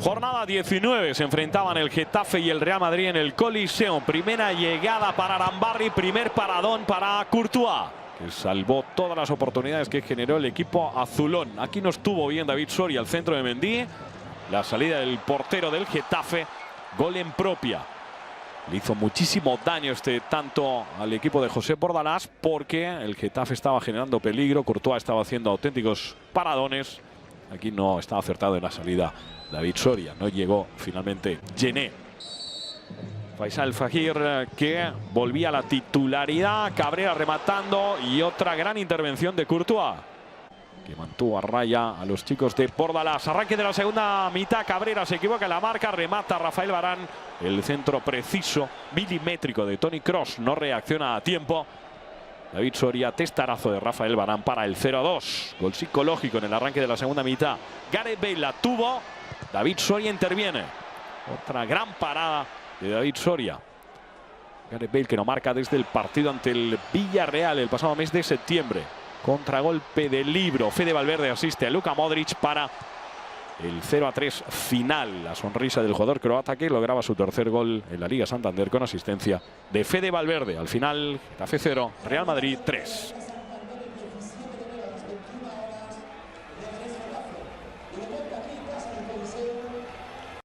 Jornada 19, se enfrentaban el Getafe y el Real Madrid en el Coliseo. Primera llegada para Arambarri, primer paradón para Courtois, que salvó todas las oportunidades que generó el equipo azulón. Aquí no estuvo bien David Soria, al centro de Mendy. La salida del portero del Getafe, gol en propia. Le hizo muchísimo daño este tanto al equipo de Josep Bordalás, porque el Getafe estaba generando peligro. Courtois estaba haciendo auténticos paradones. Aquí no estaba acertado en la salida David Soria. No llegó finalmente Gené. Faisal Fajir, que volvía a la titularidad. Cabrera rematando y otra gran intervención de Courtois, que mantuvo a raya a los chicos de Bordalás. Arranque de la segunda mitad. Cabrera se equivoca en la marca. Remata Rafael Varane. El centro preciso, milimétrico de Toni Kroos. No reacciona a tiempo. David Soria, testarazo de Rafael Varane para el 0-2. Gol psicológico en el arranque de la segunda mitad. Gareth Bale la tuvo. David Soria interviene. Otra gran parada de David Soria. Gareth Bale, que no marca desde el partido ante el Villarreal el pasado mes de septiembre. Contragolpe de libro. Fede Valverde asiste a Luka Modric para el 0-3 final. La sonrisa del jugador croata, que lograba su tercer gol en la Liga Santander con asistencia de Fede Valverde. Al final, Getafe 0, Real Madrid 3.